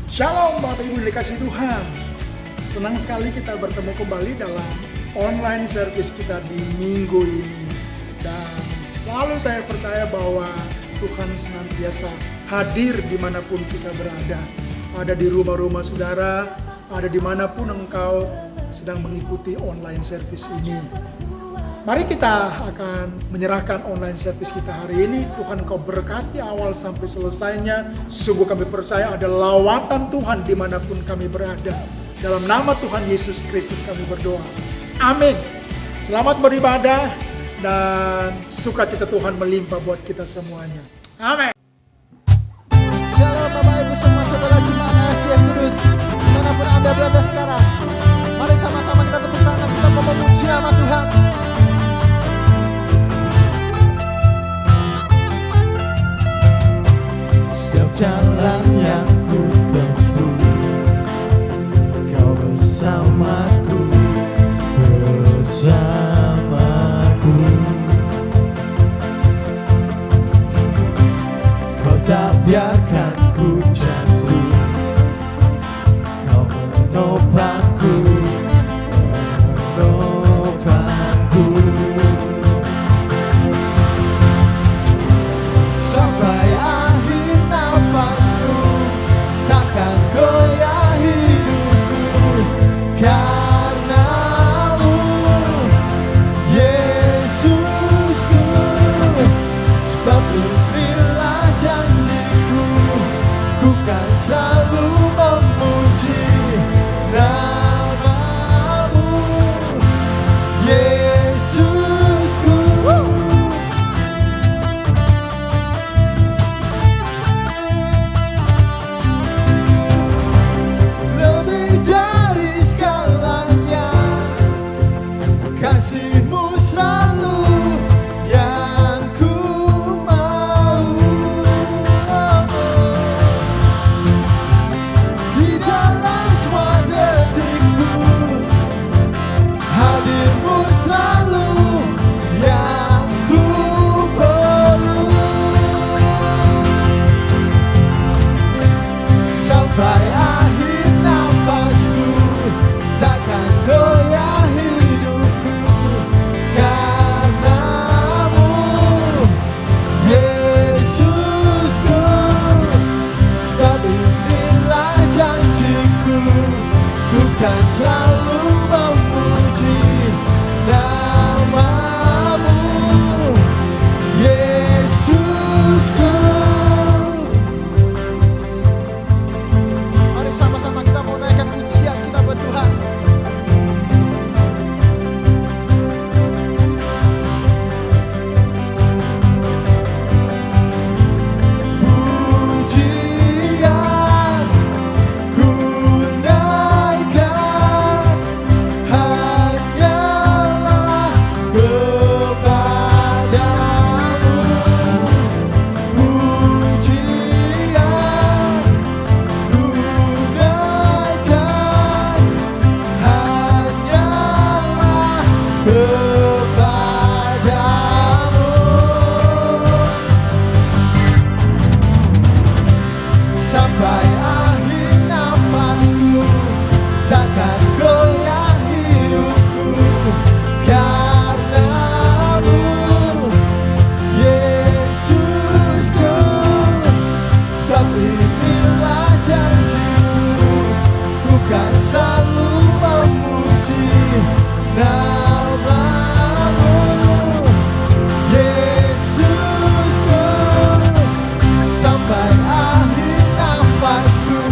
Shalom Bapak Ibu dikasih Tuhan. Senang sekali kita bertemu kembali dalam online service kita di minggu ini. Dan selalu saya percaya bahwa Tuhan senantiasa hadir dimanapun kita berada. Ada di rumah-rumah saudara, ada dimanapun engkau sedang mengikuti online service ini. Mari kita akan menyerahkan online service kita hari ini. Tuhan kau berkati awal sampai selesainya. Sungguh kami percaya ada lawatan Tuhan dimanapun kami berada. Dalam nama Tuhan Yesus Kristus kami berdoa. Amin. Selamat beribadah dan sukacita Tuhan melimpah buat kita semuanya. Amin. Shalom Bapak Ibu semua saudara jemaat FJF Kudus dimanapun Anda berada sekarang. Mari sama-sama kita tepuk tangan, kita mau memuji nama Tuhan. Setiap jalan yang ku tempuh, kau bersamaku, bersamaku. Kau tak biarkan ku jatuh, kau menopangku, menopangku. Sampai akhir nafasku, takkan goyah hidupku, karenamu, Yesusku. Sebab inilah janjiku, ku kan selalu memuji namamu, Yesusku. Lebih dari segalanya, kasih-Mu selalu yang ku mau. Di dalam semua detikku, hadir-Mu selalu yang ku perlu. Sampai akhir nafasku, takkan goyah hidupku, karenamu, Yesusku. Sebab inilah janjiku, bukan selalu memuji namamu, Yesusku. Mari sama-sama kita mau naikkan pujian kita buat Tuhan. Pujian ku naikkan hanyalah kepadamu. Pujian ku naikkan hanyalah kepadamu. Sampai akhir nafasku, takkan goyah hidupku, karenamu, Yesusku. Sebab inilah janjiku, ku kan selalu memuji namamu, Yesusku. Sampai akhir nafasku,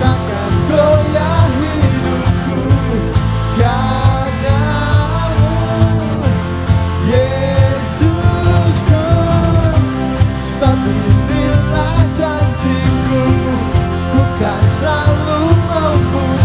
takkan goyah hidupku, karenamu, Yesusku. Sebab inilah janjiku, ku kan selalu memuji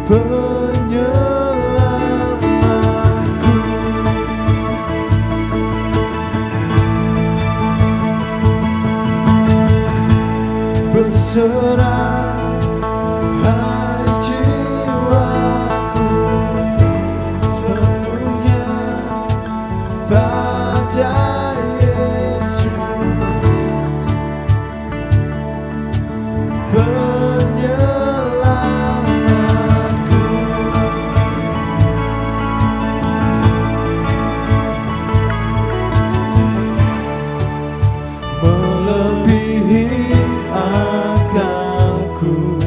penyelamatku. Berserah hai jiwaku sepenuhnya pada Yesus, penyelamatku. Melebihi akalku,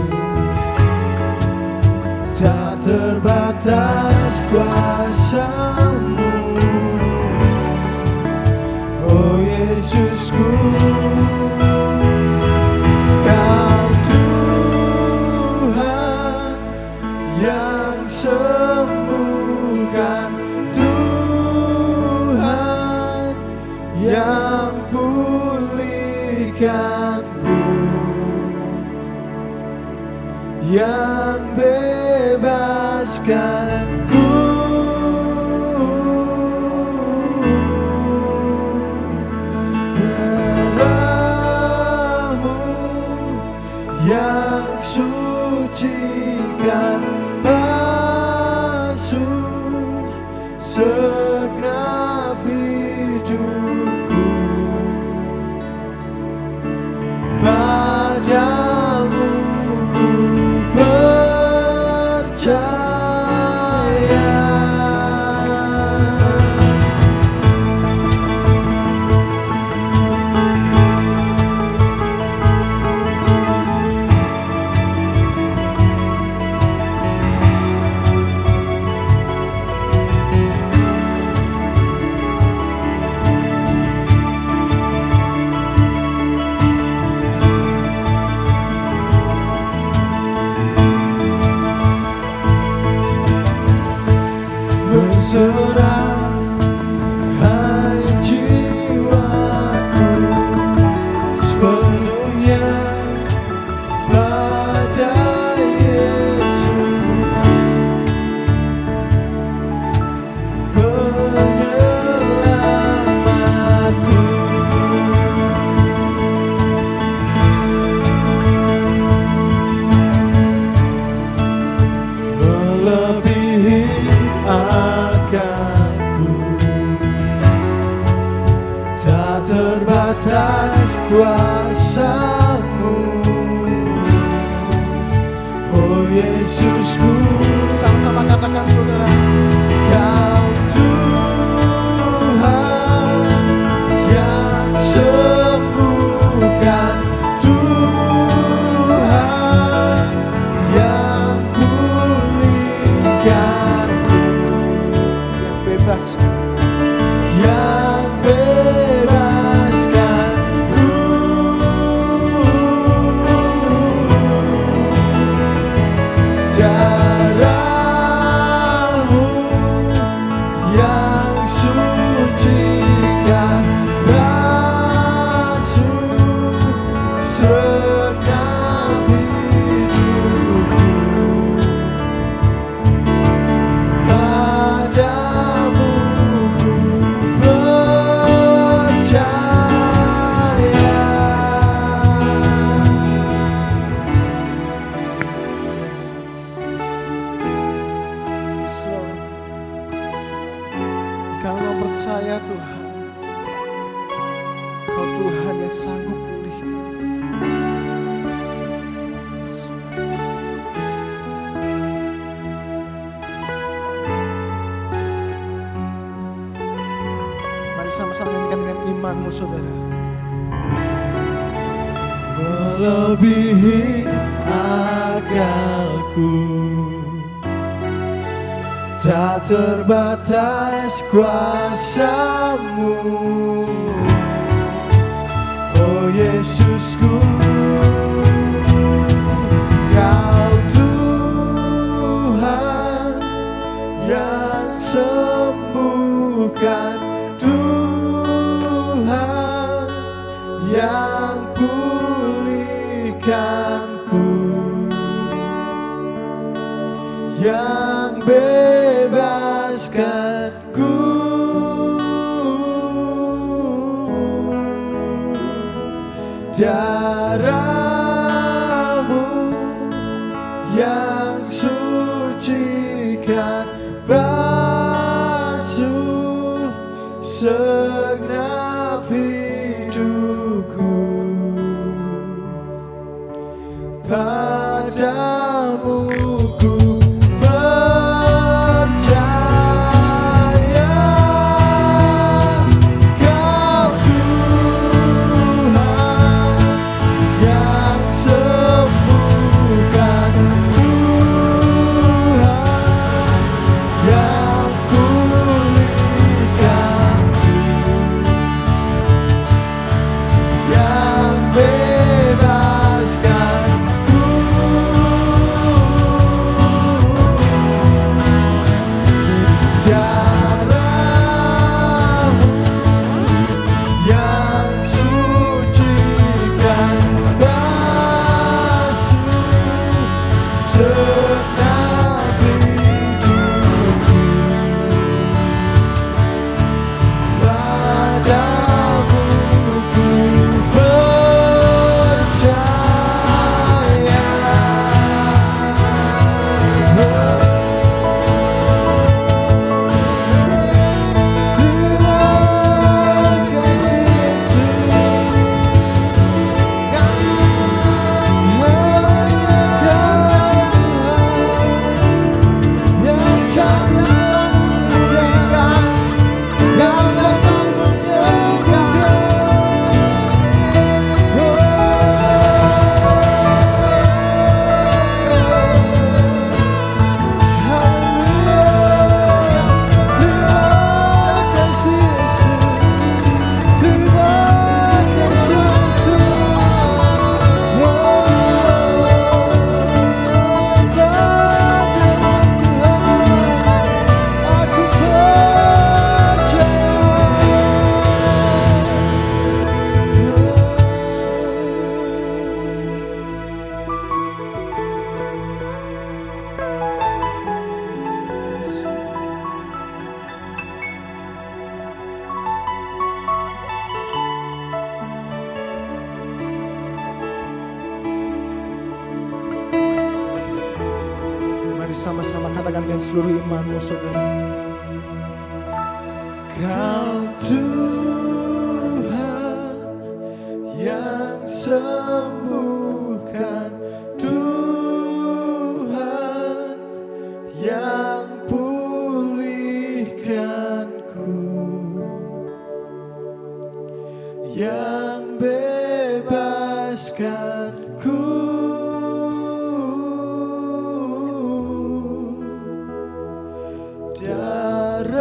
tak terbatas kuasa-Mu, oh Yesusku. Kau Tuhan yang sembuhkan, Tuhan yang pulihkanku, yang bebaskanku. Darah-Mu yang sucikan, basuh segenap hidupku. Padamu ku percaya. Berserah hai jiwaku sepenuhnya pada Yesus, penyelamatku. Melebihi akalku, tak terbatas kuasa-Mu, oh Yesusku. Sama-sama katakan saudara. Kau Tuhan yang sembuhkan, Tuhan yang pulihkanku, Yang bebaskan. yang bebaskanku. Darah-Mu yang sucikan, basuh segenap hidupku. Padamu ku percaya. So, kami mau percaya Tuhan, Kau Tuhan yang sanggup pulihkan. Mari sama-sama nyanyikan dengan imanmu saudara. Melebihi akalku, tak terbatas kuasa-Mu, oh Yesusku. Kau Tuhan yang sembuhkan, Tuhan yang pulihkanku, yang bebaskanku. Darah-Mu yang sucikan basuh segenap hidupku. Padamu ku percaya, Kau Tuhan yang sembuhkan, Tuhan yang pulihkan, yang bebaskan. Yang sucikan basuh segenap hidupku. Padamu ku percaya. Mari sama-sama katakan dengan seluruh imanmu, saudara. Kau Tuhan yang sembuhkan, Tuhan yang pulihkanku, yang bebaskanku. Darah-Mu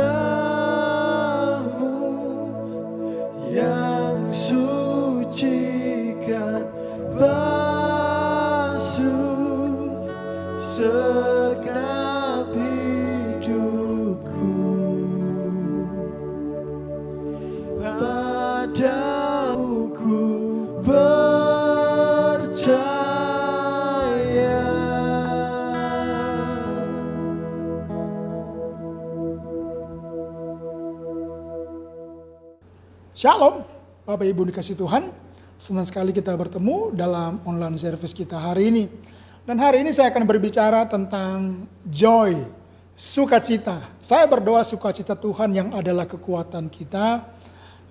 yang sucikan basuh segenap hidupku. Padamu ku percaya. Shalom, Bapak Ibu dikasih Tuhan. Senang sekali kita bertemu dalam online service kita hari ini. Dan hari ini saya akan berbicara tentang joy, sukacita. Saya berdoa sukacita Tuhan yang adalah kekuatan kita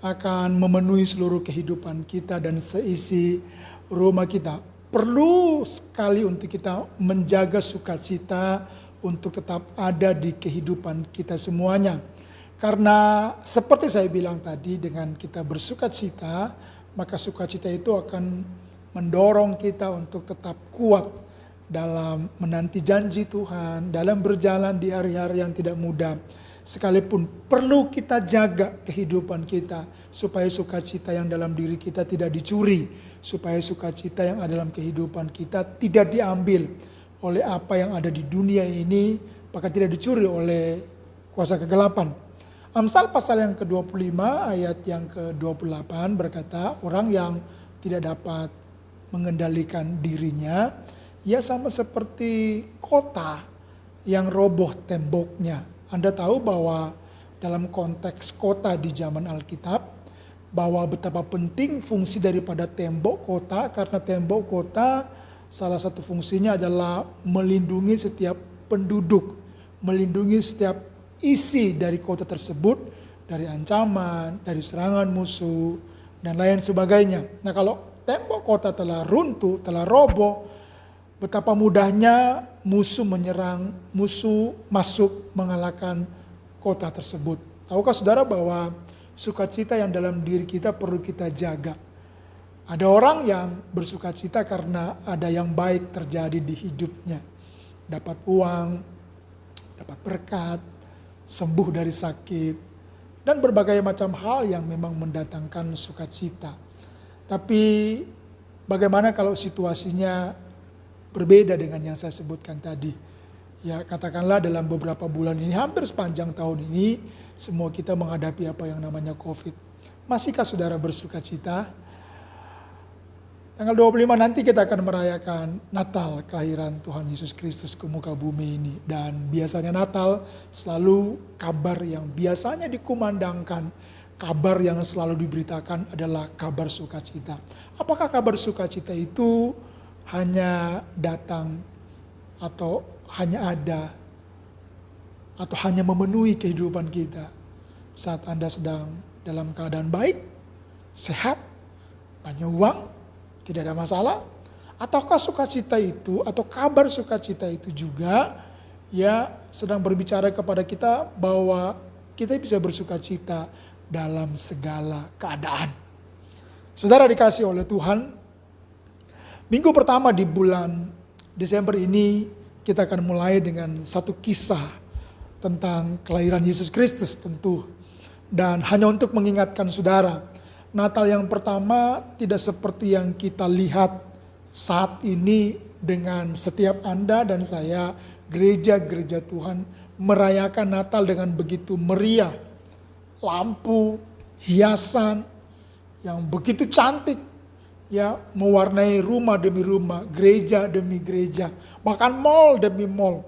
akan memenuhi seluruh kehidupan kita dan seisi rumah kita. Perlu sekali untuk kita menjaga sukacita untuk tetap ada di kehidupan kita semuanya. Karena seperti saya bilang tadi, dengan kita bersukacita, maka sukacita itu akan mendorong kita untuk tetap kuat dalam menanti janji Tuhan, dalam berjalan di hari-hari yang tidak mudah. Sekalipun perlu kita jaga kehidupan kita, supaya sukacita yang dalam diri kita tidak dicuri, supaya sukacita yang ada dalam kehidupan kita tidak diambil oleh apa yang ada di dunia ini, bahkan tidak dicuri oleh kuasa kegelapan. Amsal pasal yang ke-25 ayat yang ke-28 berkata, orang yang tidak dapat mengendalikan dirinya, ia sama seperti kota yang roboh temboknya. Anda tahu bahwa dalam konteks kota di zaman Alkitab, bahwa betapa penting fungsi daripada tembok kota, karena tembok kota salah satu fungsinya adalah melindungi setiap penduduk, melindungi setiap isi dari kota tersebut, dari ancaman, dari serangan musuh, dan lain sebagainya. Nah, kalau tembok kota telah runtuh, telah roboh, betapa mudahnya musuh menyerang, musuh masuk mengalahkan kota tersebut. Tahukah saudara bahwa sukacita yang dalam diri kita perlu kita jaga? Ada orang yang bersukacita karena ada yang baik terjadi di hidupnya. Dapat uang, dapat berkat, sembuh dari sakit, dan berbagai macam hal yang memang mendatangkan sukacita. Tapi bagaimana kalau situasinya berbeda dengan yang saya sebutkan tadi? Ya, katakanlah dalam beberapa bulan ini, hampir sepanjang tahun ini, semua kita menghadapi apa yang namanya COVID. Masihkah saudara bersukacita? Tanggal 25 nanti kita akan merayakan Natal, kelahiran Tuhan Yesus Kristus ke muka bumi ini. Dan biasanya Natal selalu kabar yang biasanya dikumandangkan, kabar yang selalu diberitakan adalah kabar sukacita. Apakah kabar sukacita itu hanya datang atau hanya ada atau hanya memenuhi kehidupan kita saat Anda sedang dalam keadaan baik, sehat, banyak uang, tidak ada masalah? Ataukah sukacita itu atau kabar sukacita itu juga ya sedang berbicara kepada kita bahwa kita bisa bersukacita dalam segala keadaan? Saudara dikasih oleh Tuhan, minggu pertama di bulan Desember ini kita akan mulai dengan satu kisah tentang kelahiran Yesus Kristus tentu. Dan hanya untuk mengingatkan saudara, Natal yang pertama tidak seperti yang kita lihat saat ini dengan setiap Anda dan saya, gereja-gereja Tuhan merayakan Natal dengan begitu meriah. Lampu, hiasan yang begitu cantik, ya, mewarnai rumah demi rumah, gereja demi gereja, bahkan mall demi mall.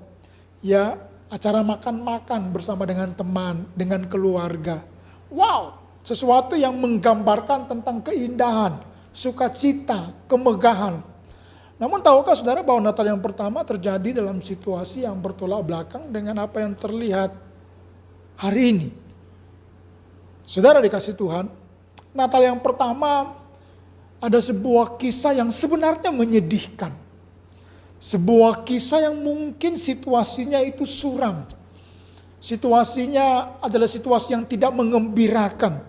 Ya, acara makan-makan bersama dengan teman, dengan keluarga. Wow, sesuatu yang menggambarkan tentang keindahan, sukacita, kemegahan. Namun tahukah saudara bahwa Natal yang pertama terjadi dalam situasi yang bertolak belakang dengan apa yang terlihat hari ini? Saudara dikasih Tuhan, Natal yang pertama ada sebuah kisah yang sebenarnya menyedihkan. Sebuah kisah yang mungkin situasinya itu suram. Situasinya adalah situasi yang tidak mengembirakan.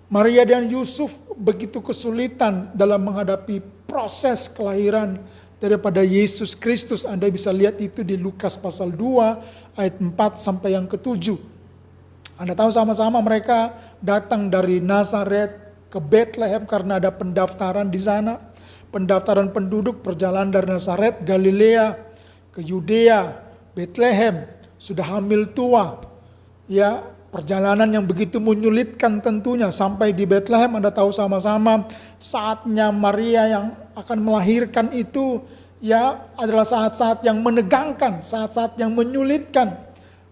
Maria dan Yusuf begitu kesulitan dalam menghadapi proses kelahiran daripada Yesus Kristus. Anda bisa lihat itu di Lukas pasal 2 ayat 4 sampai yang ke-7. Anda tahu sama-sama mereka datang dari Nazaret ke Bethlehem karena ada pendaftaran di sana. Pendaftaran penduduk perjalanan dari Nazaret, Galilea ke Yudea, Bethlehem, sudah hamil tua. Ya, perjalanan yang begitu menyulitkan tentunya sampai di Bethlehem. Anda tahu sama-sama saatnya Maria yang akan melahirkan itu ya adalah saat-saat yang menegangkan, saat-saat yang menyulitkan.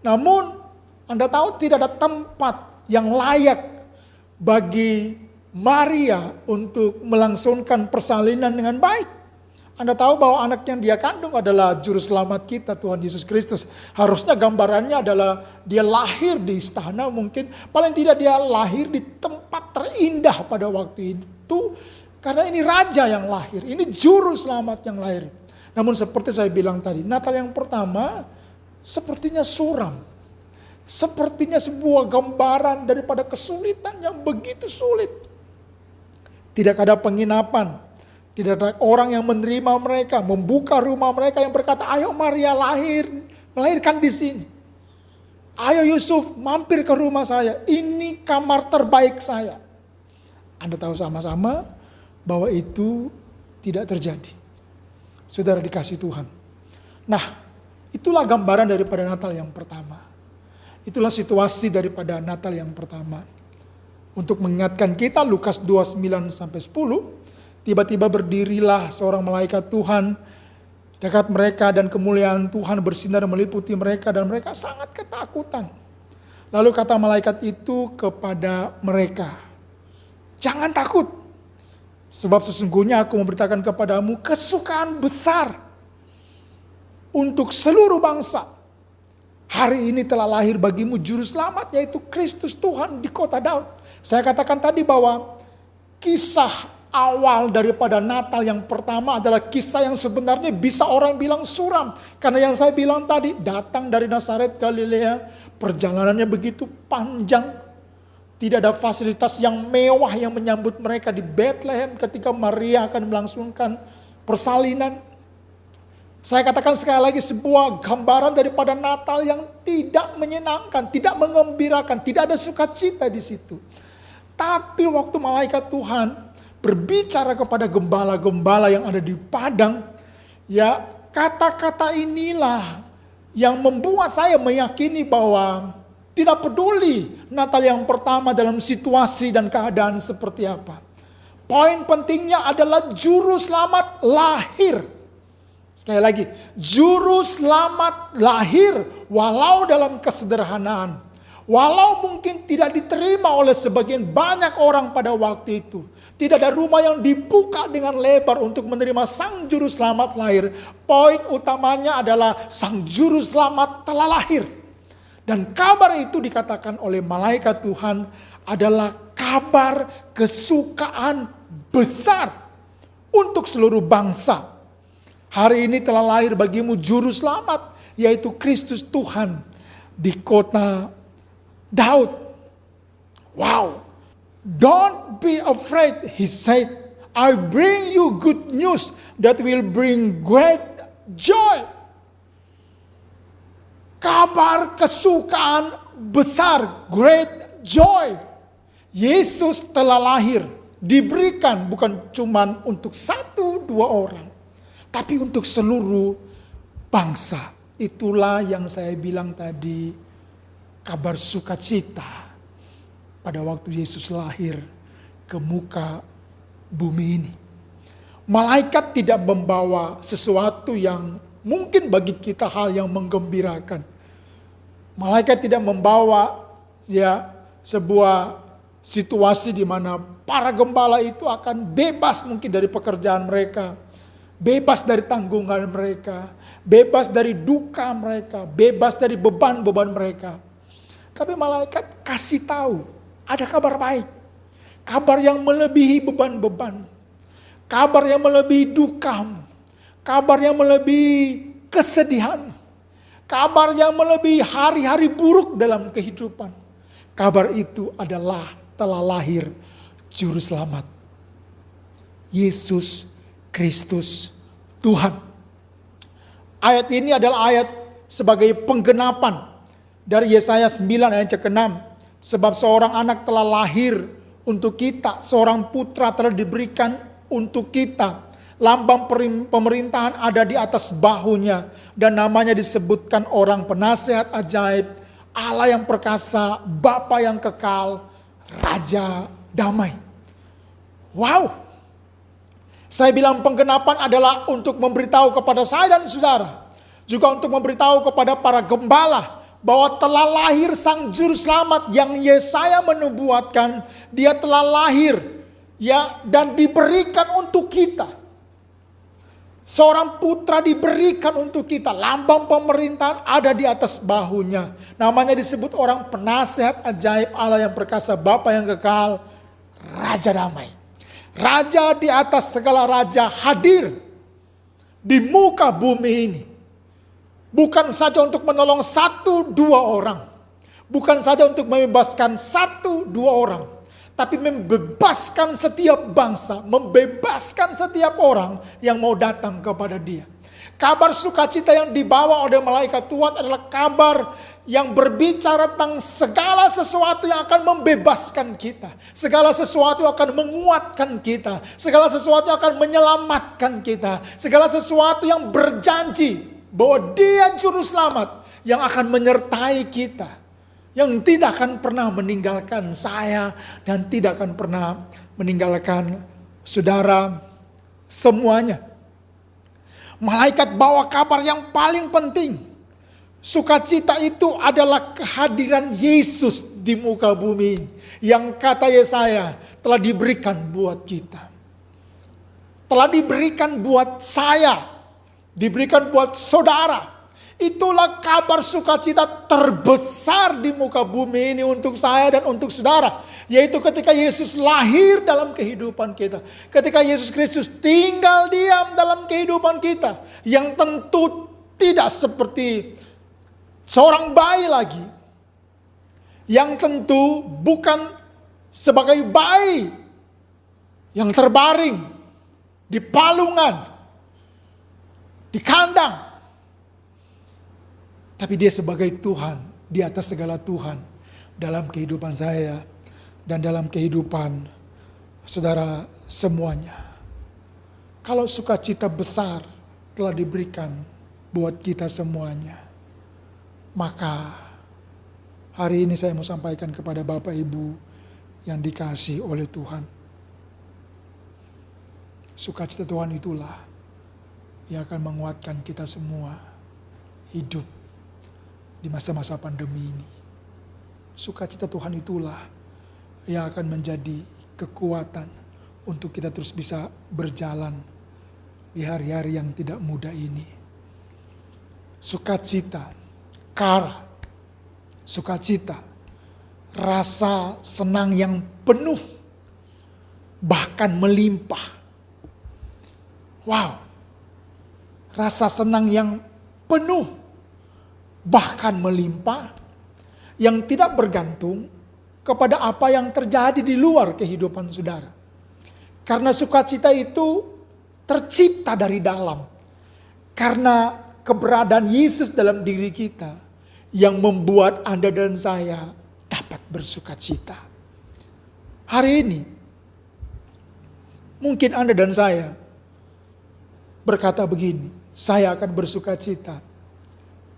Namun Anda tahu tidak ada tempat yang layak bagi Maria untuk melangsungkan persalinan dengan baik. Anda tahu bahwa anak yang dia kandung adalah juru selamat kita, Tuhan Yesus Kristus. Harusnya gambarannya adalah dia lahir di istana mungkin. Paling tidak dia lahir di tempat terindah pada waktu itu. Karena ini raja yang lahir, ini juru selamat yang lahir. Namun seperti saya bilang tadi, Natal yang pertama sepertinya suram. Sepertinya sebuah gambaran daripada kesulitan yang begitu sulit. Tidak ada penginapan. Tidak ada orang yang menerima mereka, membuka rumah mereka yang berkata, ayo Maria melahirkan di sini. Ayo Yusuf mampir ke rumah saya, ini kamar terbaik saya. Anda tahu sama-sama bahwa itu tidak terjadi. Saudara dikasih Tuhan. Nah, itulah gambaran daripada Natal yang pertama. Itulah situasi daripada Natal yang pertama. Untuk mengingatkan kita, Lukas 29-10, tiba-tiba berdirilah seorang malaikat Tuhan Dekat mereka dan kemuliaan Tuhan bersinar meliputi mereka dan mereka sangat ketakutan. Lalu kata malaikat itu kepada mereka, "Jangan takut, sebab sesungguhnya aku memberitakan kepadamu kesukaan besar untuk seluruh bangsa. Hari ini telah lahir bagimu juru selamat, yaitu Kristus Tuhan di kota Daud." Saya katakan tadi bahwa kisah awal daripada Natal yang pertama adalah kisah yang sebenarnya bisa orang bilang suram. Karena yang saya bilang tadi, datang dari Nazaret Galilea, perjalanannya begitu panjang. Tidak ada fasilitas yang mewah yang menyambut mereka di Bethlehem ketika Maria akan melangsungkan persalinan. Saya katakan sekali lagi, sebuah gambaran daripada Natal yang tidak menyenangkan, tidak mengembirakan, tidak ada sukacita di situ. Tapi waktu malaikat Tuhan berbicara kepada gembala-gembala yang ada di padang, ya kata-kata inilah yang membuat saya meyakini bahwa tidak peduli Natal yang pertama dalam situasi dan keadaan seperti apa. Poin pentingnya adalah juru selamat lahir. Sekali lagi, juru selamat lahir walau dalam kesederhanaan. Walau mungkin tidak diterima oleh sebagian banyak orang pada waktu itu. Tidak ada rumah yang dibuka dengan lebar untuk menerima sang juru selamat lahir. Poin utamanya adalah sang juru selamat telah lahir. Dan kabar itu dikatakan oleh malaikat Tuhan adalah kabar kesukaan besar untuk seluruh bangsa. Hari ini telah lahir bagimu juru selamat, yaitu Kristus Tuhan di kota Daud. Wow. "Don't be afraid," he said. "I bring you good news that will bring great joy." Kabar kesukaan besar, great joy. Yesus telah lahir, diberikan bukan cuma untuk 1-2 orang, tapi untuk seluruh bangsa. Itulah yang saya bilang tadi, kabar sukacita pada waktu Yesus lahir ke muka bumi ini. Malaikat tidak membawa sesuatu yang mungkin bagi kita hal yang menggembirakan. Malaikat tidak membawa sebuah situasi di mana para gembala itu akan bebas mungkin dari pekerjaan mereka, bebas dari tanggungan mereka, bebas dari duka mereka, bebas dari beban-beban mereka. Tapi malaikat kasih tahu, ada kabar baik. Kabar yang melebihi beban-beban. Kabar yang melebihi duka. Kabar yang melebihi kesedihan. Kabar yang melebihi hari-hari buruk dalam kehidupan. Kabar itu adalah telah lahir Juru Selamat. Yesus Kristus Tuhan. Ayat ini adalah ayat sebagai penggenapan dari Yesaya 9 ayat ke-6. Sebab seorang anak telah lahir untuk kita, seorang putra telah diberikan untuk kita. Lambang pemerintahan ada di atas bahunya, dan namanya disebutkan Orang Penasehat Ajaib, Allah yang perkasa, Bapa yang kekal, Raja Damai. Wow. Saya bilang penggenapan adalah untuk memberitahu kepada saya dan saudara, juga untuk memberitahu kepada para gembala bahwa telah lahir sang juru selamat yang Yesaya menubuatkan. Dia telah lahir dan diberikan untuk kita. Seorang putra diberikan untuk kita. Lambang pemerintahan ada di atas bahunya. Namanya disebut Orang Penasehat Ajaib, Allah yang perkasa, Bapa yang kekal, Raja Damai. Raja di atas segala raja hadir di muka bumi ini. Bukan saja untuk menolong 1-2 orang. Bukan saja untuk membebaskan 1-2 orang. Tapi membebaskan setiap bangsa. Membebaskan setiap orang yang mau datang kepada dia. Kabar sukacita yang dibawa oleh malaikat Tuhan adalah kabar yang berbicara tentang segala sesuatu yang akan membebaskan kita. Segala sesuatu yang akan menguatkan kita. Segala sesuatu yang akan menyelamatkan kita. Segala sesuatu yang berjanji bahwa dia juru selamat yang akan menyertai kita. Yang tidak akan pernah meninggalkan saya dan tidak akan pernah meninggalkan saudara semuanya. Malaikat bawa kabar yang paling penting. Sukacita itu adalah kehadiran Yesus di muka bumi yang kata Yesaya telah diberikan buat kita. Telah diberikan buat saya, diberikan buat saudara. Itulah kabar sukacita terbesar di muka bumi ini untuk saya dan untuk saudara. Yaitu ketika Yesus lahir dalam kehidupan kita. Ketika Yesus Kristus tinggal diam dalam kehidupan kita. Yang tentu tidak seperti seorang bayi lagi. Yang tentu bukan sebagai bayi yang terbaring di palungan, di kandang. Tapi dia sebagai Tuhan, di atas segala Tuhan dalam kehidupan saya dan dalam kehidupan saudara semuanya. Kalau sukacita besar telah diberikan buat kita semuanya, maka hari ini saya mau sampaikan kepada Bapak Ibu yang dikasihi oleh Tuhan. Sukacita Tuhan itulah yang akan menguatkan kita semua hidup di masa-masa pandemi ini. Sukacita Tuhan itulah yang akan menjadi kekuatan untuk kita terus bisa berjalan di hari-hari yang tidak mudah ini. Sukacita, kara, sukacita, rasa senang yang penuh, bahkan melimpah. Wow, rasa senang yang penuh, bahkan melimpah, yang tidak bergantung kepada apa yang terjadi di luar kehidupan saudara. Karena sukacita itu tercipta dari dalam. Karena keberadaan Yesus dalam diri kita yang membuat Anda dan saya dapat bersukacita. Hari ini, mungkin Anda dan saya berkata begini, saya akan bersukacita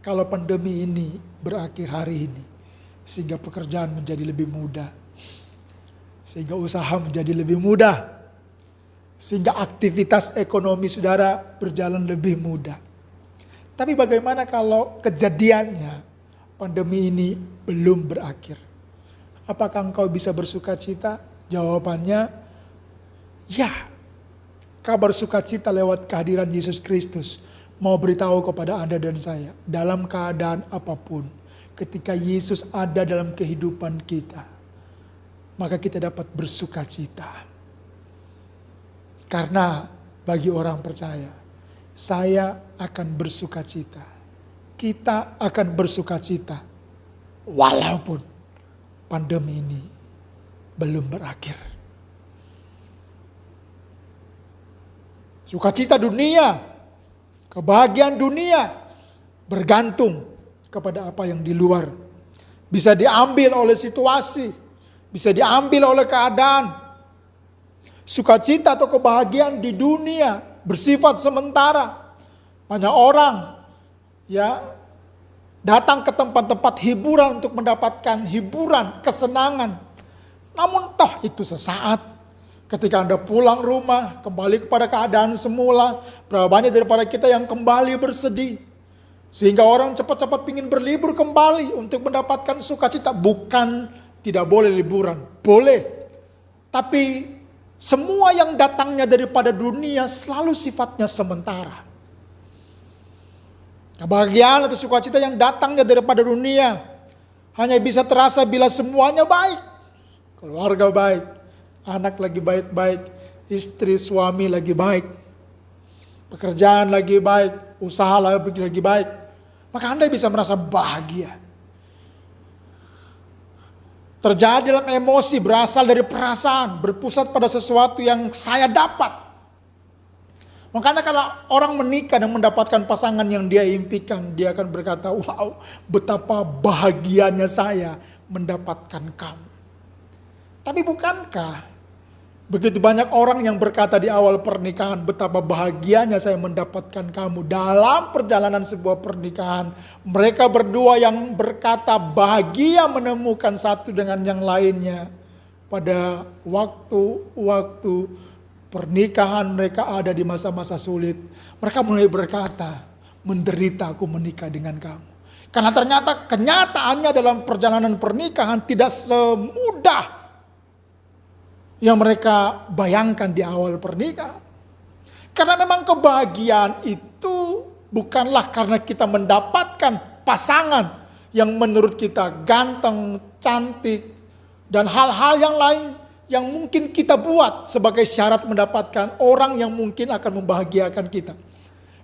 kalau pandemi ini berakhir hari ini, sehingga pekerjaan menjadi lebih mudah, sehingga usaha menjadi lebih mudah, sehingga aktivitas ekonomi saudara berjalan lebih mudah. Tapi bagaimana kalau kejadiannya pandemi ini belum berakhir? Apakah engkau bisa bersukacita? Jawabannya, ya. Kabar sukacita lewat kehadiran Yesus Kristus mau beritahu kepada Anda dan saya, dalam keadaan apapun, ketika Yesus ada dalam kehidupan kita, maka kita dapat bersukacita. Karena bagi orang percaya, saya akan bersukacita. Kita akan bersukacita walaupun pandemi ini belum berakhir. Sukacita dunia, kebahagiaan dunia bergantung kepada apa yang di luar. Bisa diambil oleh situasi, bisa diambil oleh keadaan. Sukacita atau kebahagiaan di dunia bersifat sementara. Banyak orang ya datang ke tempat-tempat hiburan untuk mendapatkan hiburan, kesenangan. Namun toh itu sesaat. Ketika Anda pulang rumah, kembali kepada keadaan semula, berapa banyak daripada kita yang kembali bersedih. Sehingga orang cepat-cepat ingin berlibur kembali untuk mendapatkan sukacita. Bukan tidak boleh liburan, boleh. Tapi semua yang datangnya daripada dunia selalu sifatnya sementara. Kebahagiaan atau sukacita yang datangnya daripada dunia hanya bisa terasa bila semuanya baik. Keluarga baik, anak lagi baik-baik, istri suami lagi baik, pekerjaan lagi baik, usaha lagi baik. Maka Anda bisa merasa bahagia. Terjadi dalam emosi, berasal dari perasaan, berpusat pada sesuatu yang saya dapat. Makanya kalau orang menikah dan mendapatkan pasangan yang dia impikan, dia akan berkata, wow, betapa bahagianya saya mendapatkan kamu. Tapi bukankah begitu banyak orang yang berkata di awal pernikahan, betapa bahagianya saya mendapatkan kamu. Dalam perjalanan sebuah pernikahan, mereka berdua yang berkata bahagia menemukan satu dengan yang lainnya. Pada waktu-waktu pernikahan mereka ada di masa-masa sulit, mereka mulai berkata, menderita aku menikah dengan kamu. Karena ternyata kenyataannya dalam perjalanan pernikahan tidak semudah yang mereka bayangkan di awal pernikahan. Karena memang kebahagiaan itu bukanlah karena kita mendapatkan pasangan yang menurut kita ganteng, cantik, dan hal-hal yang lain yang mungkin kita buat sebagai syarat mendapatkan orang yang mungkin akan membahagiakan kita.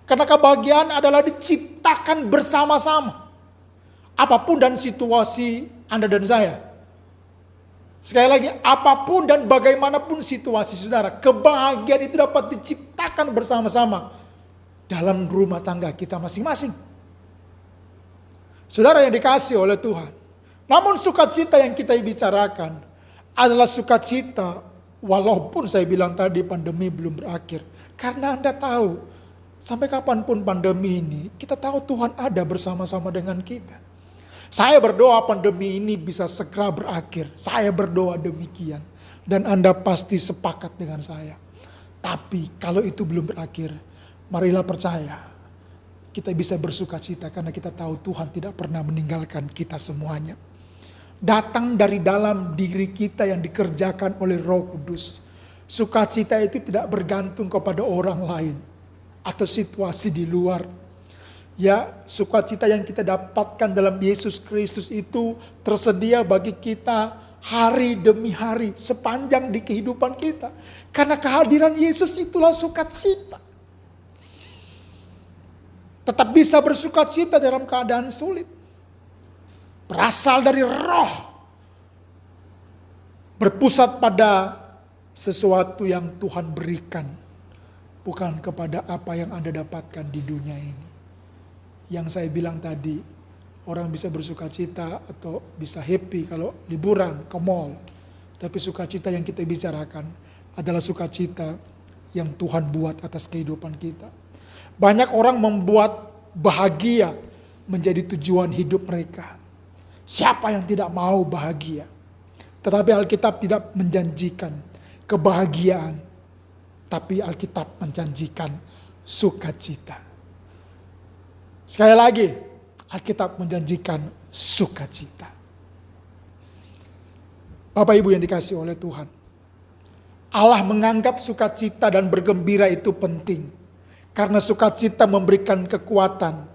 Karena kebahagiaan adalah diciptakan bersama-sama. Apapun dan situasi Anda dan saya. Sekali lagi, apapun dan bagaimanapun situasi saudara, kebahagiaan itu dapat diciptakan bersama-sama dalam rumah tangga kita masing-masing. Saudara yang dikasihi oleh Tuhan. Namun sukacita yang kita bicarakan adalah sukacita walaupun saya bilang tadi pandemi belum berakhir. Karena Anda tahu, sampai kapanpun pandemi ini, kita tahu Tuhan ada bersama-sama dengan kita. Saya berdoa pandemi ini bisa segera berakhir. Saya berdoa demikian. Dan Anda pasti sepakat dengan saya. Tapi kalau itu belum berakhir, marilah percaya. Kita bisa bersukacita karena kita tahu Tuhan tidak pernah meninggalkan kita semuanya. Datang dari dalam diri kita yang dikerjakan oleh Roh Kudus. Sukacita itu tidak bergantung kepada orang lain atau situasi di luar. Ya, sukacita yang kita dapatkan dalam Yesus Kristus itu tersedia bagi kita hari demi hari sepanjang di kehidupan kita. Karena kehadiran Yesus itulah sukacita. Tetap bisa bersukacita dalam keadaan sulit. Berasal dari roh. Berpusat pada sesuatu yang Tuhan berikan. Bukan kepada apa yang Anda dapatkan di dunia ini. Yang saya bilang tadi, orang bisa bersukacita atau bisa happy kalau liburan ke mall. Tapi sukacita yang kita bicarakan adalah sukacita yang Tuhan buat atas kehidupan kita. Banyak orang membuat bahagia menjadi tujuan hidup mereka. Siapa yang tidak mau bahagia? Tetapi Alkitab tidak menjanjikan kebahagiaan. Tapi Alkitab menjanjikan sukacita. Sekali lagi, Alkitab menjanjikan sukacita. Bapak Ibu yang dikasihi oleh Tuhan. Allah menganggap sukacita dan bergembira itu penting. Karena sukacita memberikan kekuatan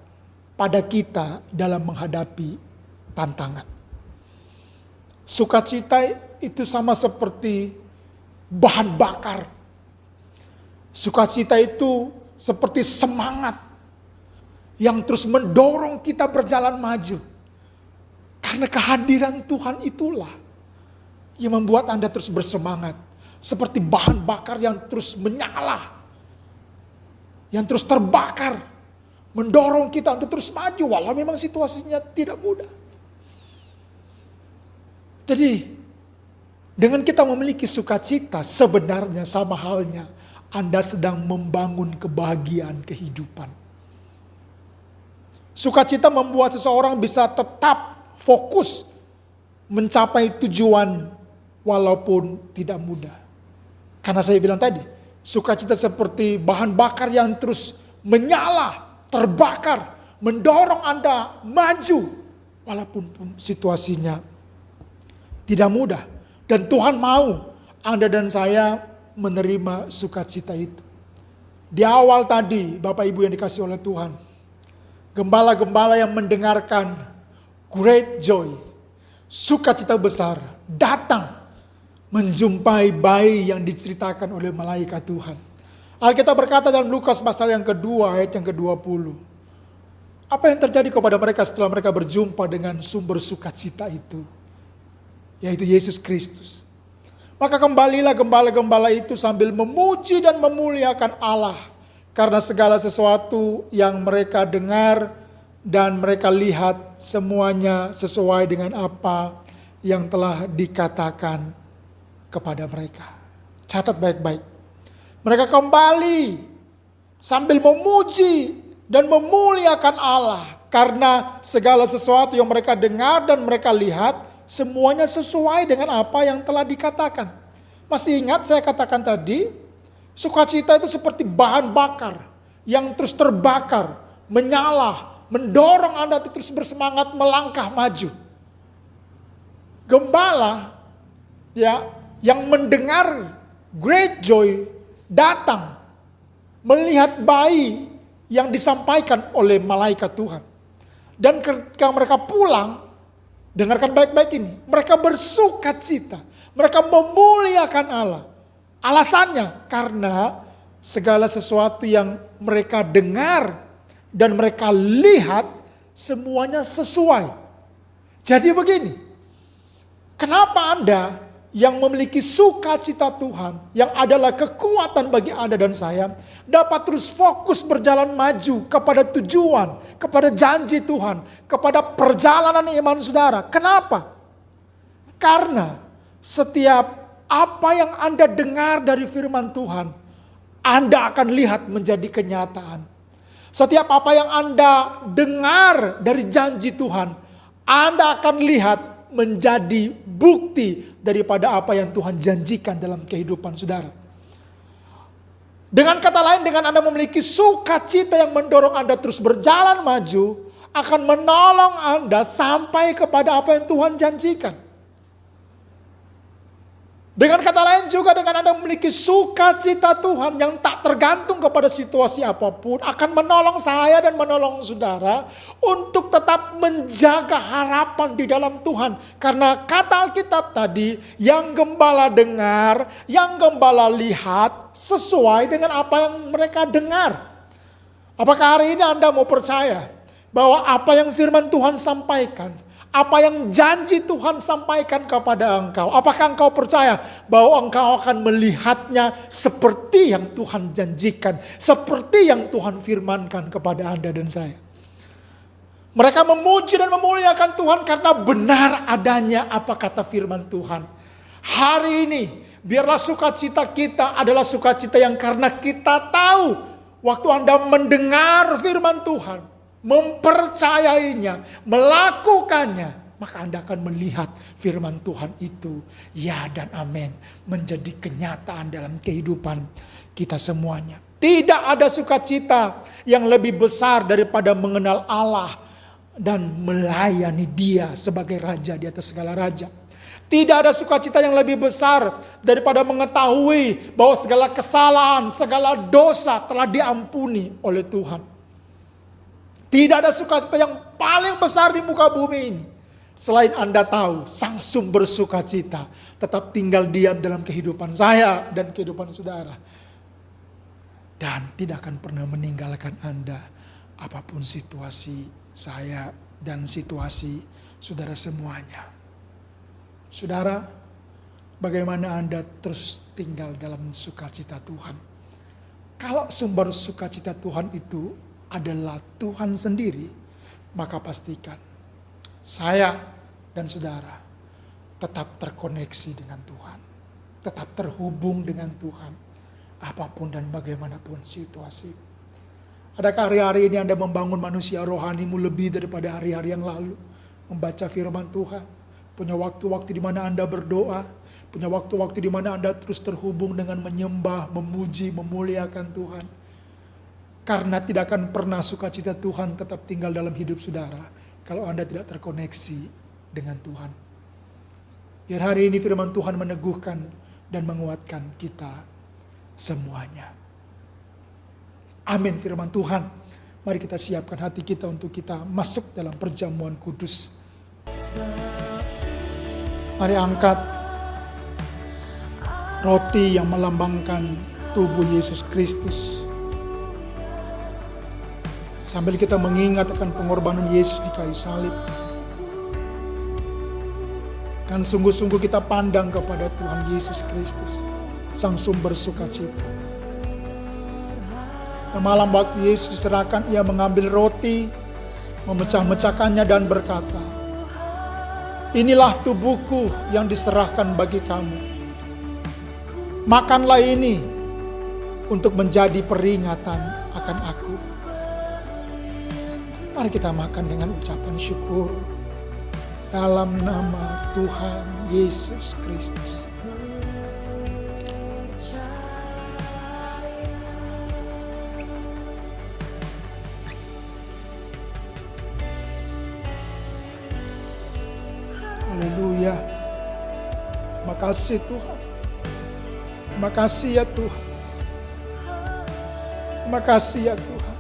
pada kita dalam menghadapi tantangan. Sukacita itu sama seperti bahan bakar. Sukacita itu seperti semangat yang terus mendorong kita berjalan maju. Karena kehadiran Tuhan itulah yang membuat Anda terus bersemangat. Seperti bahan bakar yang terus menyala. Yang terus terbakar. Mendorong kita untuk terus maju. Walau memang situasinya tidak mudah. Jadi dengan kita memiliki sukacita sebenarnya sama halnya Anda sedang membangun kebahagiaan kehidupan. Sukacita membuat seseorang bisa tetap fokus mencapai tujuan walaupun tidak mudah. Karena saya bilang tadi, sukacita seperti bahan bakar yang terus menyala, terbakar, mendorong Anda maju walaupun situasinya tidak mudah. Dan Tuhan mau Anda dan saya menerima sukacita itu. Di awal tadi, Bapak Ibu yang dikasihi oleh Tuhan, gembala-gembala yang mendengarkan great joy, sukacita besar, datang menjumpai bayi yang diceritakan oleh malaikat Tuhan. Alkitab berkata dalam Lukas pasal yang kedua ayat yang ke-20. Apa yang terjadi kepada mereka setelah mereka berjumpa dengan sumber sukacita itu? Yaitu Yesus Kristus. Maka kembalilah gembala-gembala itu sambil memuji dan memuliakan Allah. Karena segala sesuatu yang mereka dengar dan mereka lihat semuanya sesuai dengan apa yang telah dikatakan kepada mereka. Catat baik-baik. Mereka kembali sambil memuji dan memuliakan Allah. Karena segala sesuatu yang mereka dengar dan mereka lihat semuanya sesuai dengan apa yang telah dikatakan. Masih ingat saya katakan tadi? Sukacita itu seperti bahan bakar yang terus terbakar, menyala, mendorong Anda terus bersemangat melangkah maju. Gembala ya yang mendengar great joy datang melihat bayi yang disampaikan oleh malaikat Tuhan. Dan ketika mereka pulang, dengarkan baik-baik ini, mereka bersukacita, mereka memuliakan Allah. Alasannya karena segala sesuatu yang mereka dengar dan mereka lihat semuanya sesuai. Jadi begini, kenapa Anda yang memiliki sukacita Tuhan, yang adalah kekuatan bagi Anda dan saya, dapat terus fokus berjalan maju kepada tujuan, kepada janji Tuhan, kepada perjalanan iman saudara. Kenapa? Karena setiap apa yang Anda dengar dari firman Tuhan, Anda akan lihat menjadi kenyataan. Setiap apa yang Anda dengar dari janji Tuhan, Anda akan lihat menjadi bukti daripada apa yang Tuhan janjikan dalam kehidupan saudara. Dengan kata lain, dengan Anda memiliki sukacita yang mendorong Anda terus berjalan maju, akan menolong Anda sampai kepada apa yang Tuhan janjikan. Dengan kata lain juga, dengan Anda memiliki sukacita Tuhan yang tak tergantung kepada situasi apapun, akan menolong saya dan menolong saudara untuk tetap menjaga harapan di dalam Tuhan. Karena kata Alkitab tadi, yang gembala dengar, yang gembala lihat sesuai dengan apa yang mereka dengar. Apakah hari ini Anda mau percaya bahwa apa yang firman Tuhan sampaikan, apa yang janji Tuhan sampaikan kepada engkau, apakah engkau percaya bahwa engkau akan melihatnya seperti yang Tuhan janjikan, seperti yang Tuhan firmankan kepada Anda dan saya? Mereka memuji dan memuliakan Tuhan karena benar adanya apa kata firman Tuhan. Hari ini biarlah sukacita kita adalah sukacita yang karena kita tahu waktu Anda mendengar firman Tuhan, mempercayainya, melakukannya, maka Anda akan melihat firman Tuhan itu, ya dan amin, menjadi kenyataan dalam kehidupan kita semuanya. Tidak ada sukacita yang lebih besar daripada mengenal Allah dan melayani Dia sebagai Raja di atas segala raja. Tidak ada sukacita yang lebih besar daripada mengetahui bahwa segala kesalahan, segala dosa telah diampuni oleh Tuhan. Tidak ada sukacita yang paling besar di muka bumi ini, selain Anda tahu Sang Sumber sukacita tetap tinggal diam dalam kehidupan saya dan kehidupan saudara. Dan tidak akan pernah meninggalkan Anda apapun situasi saya dan situasi saudara semuanya. Saudara, bagaimana Anda terus tinggal dalam sukacita Tuhan? Kalau sumber sukacita Tuhan itu adalah Tuhan sendiri, maka pastikan saya dan saudara tetap terkoneksi dengan Tuhan, tetap terhubung dengan Tuhan, apapun dan bagaimanapun situasi. Adakah hari-hari ini Anda membangun manusia rohanimu lebih daripada hari-hari yang lalu? Membaca firman Tuhan, punya waktu-waktu di mana Anda berdoa, punya waktu-waktu di mana Anda terus terhubung dengan menyembah, memuji, memuliakan Tuhan. Karena tidak akan pernah sukacita Tuhan tetap tinggal dalam hidup saudara kalau Anda tidak terkoneksi dengan Tuhan. Biar hari ini firman Tuhan meneguhkan dan menguatkan kita semuanya. Amin firman Tuhan. Mari kita siapkan hati kita untuk kita masuk dalam perjamuan kudus. Mari angkat roti yang melambangkan tubuh Yesus Kristus. Sambil kita mengingat akan pengorbanan Yesus di kayu salib. Kan sungguh-sungguh kita pandang kepada Tuhan Yesus Kristus, Sang Sumber sukacita. Dan malam waktu Yesus diserahkan, Ia mengambil roti, memecah-mecahkannya dan berkata, "Inilah tubuhku yang diserahkan bagi kamu. Makanlah ini untuk menjadi peringatan akan aku." Mari kita makan dengan ucapan syukur dalam nama Tuhan Yesus Kristus. Haleluya. Terima kasih Tuhan. Terima kasih ya Tuhan. Terima kasih ya Tuhan.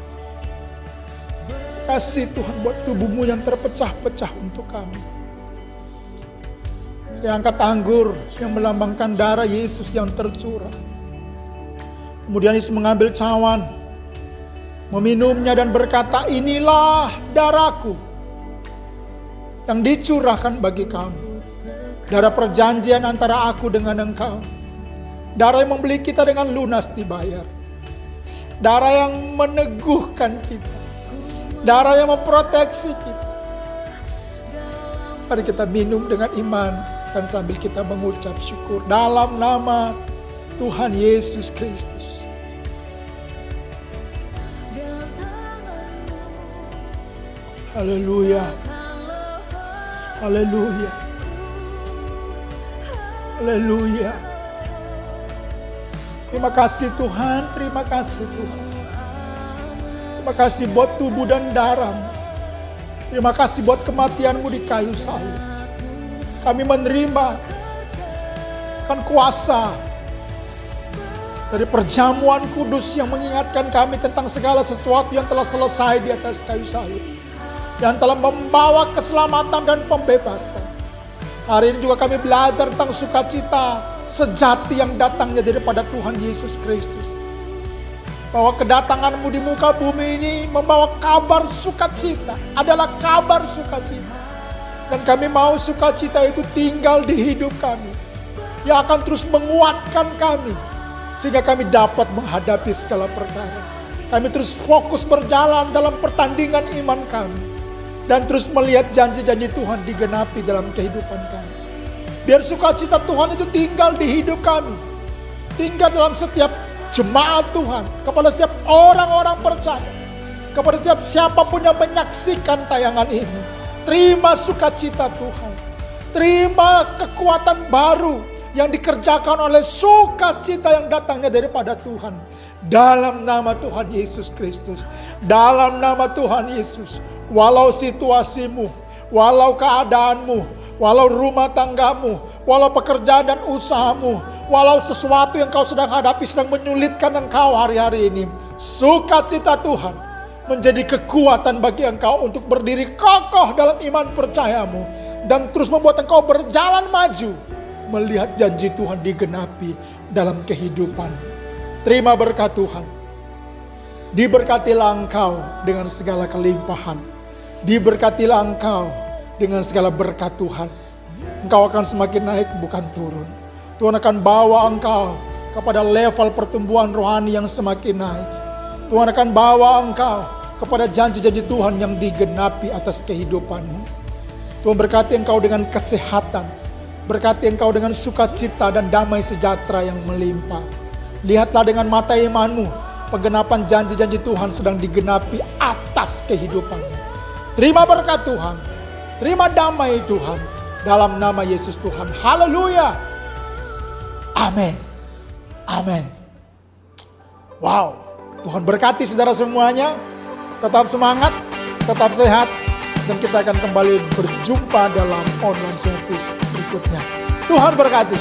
Kasih Tuhan buat tubuhmu yang terpecah-pecah untuk kami. Diangkat anggur yang melambangkan darah Yesus yang tercurah. Kemudian Yesus mengambil cawan, meminumnya dan berkata, inilah darahku yang dicurahkan bagi kamu. Darah perjanjian antara aku dengan engkau. Darah yang membeli kita dengan lunas dibayar. Darah yang meneguhkan kita. Darah yang memproteksi kita. Mari kita minum dengan iman dan sambil kita mengucap syukur dalam nama Tuhan Yesus Kristus. Haleluya. Haleluya. Haleluya. Terima kasih Tuhan, terima kasih Tuhan. Terima kasih buat tubuh dan darah-Mu. Terima kasih buat kematian-Mu di kayu salib. Kami menerima kan kuasa dari perjamuan kudus yang mengingatkan kami tentang segala sesuatu yang telah selesai di atas kayu salib. Yang telah membawa keselamatan dan pembebasan. Hari ini juga kami belajar tentang sukacita sejati yang datangnya daripada Tuhan Yesus Kristus. Bahwa kedatangan-Mu di muka bumi ini membawa kabar sukacita. Adalah kabar sukacita. Dan kami mau sukacita itu tinggal di hidup kami. Yang akan terus menguatkan kami. Sehingga kami dapat menghadapi segala perkara. Kami terus fokus berjalan dalam pertandingan iman kami. Dan terus melihat janji-janji Tuhan digenapi dalam kehidupan kami. Biar sukacita Tuhan itu tinggal di hidup kami. Tinggal dalam setiap jemaat Tuhan. Kepada setiap orang-orang percaya. Kepada setiap siapapun yang menyaksikan tayangan ini. Terima sukacita Tuhan. Terima kekuatan baru yang dikerjakan oleh sukacita yang datangnya daripada Tuhan. Dalam nama Tuhan Yesus Kristus. Dalam nama Tuhan Yesus. Walau situasimu, walau keadaanmu, walau rumah tanggamu, walau pekerjaan dan usahamu, walau sesuatu yang kau sedang hadapi sedang menyulitkan engkau hari-hari ini, sukacita Tuhan menjadi kekuatan bagi engkau untuk berdiri kokoh dalam iman percayamu dan terus membuat engkau berjalan maju melihat janji Tuhan digenapi dalam kehidupan. Terima berkat Tuhan. Diberkatilah engkau dengan segala kelimpahan. Diberkatilah engkau dengan segala berkat Tuhan. Engkau akan semakin naik bukan turun. Tuhan akan bawa engkau kepada level pertumbuhan rohani yang semakin naik. Tuhan akan bawa engkau kepada janji-janji Tuhan yang digenapi atas kehidupanmu. Tuhan berkati engkau dengan kesehatan. Berkati engkau dengan sukacita dan damai sejahtera yang melimpah. Lihatlah dengan mata imanmu. Penggenapan janji-janji Tuhan sedang digenapi atas kehidupanmu. Terima berkat Tuhan. Terima damai Tuhan. Dalam nama Yesus Tuhan. Haleluya. Amin. Amin. Wow. Tuhan berkati saudara semuanya. Tetap semangat. Tetap sehat. Dan kita akan kembali berjumpa dalam online service berikutnya. Tuhan berkati.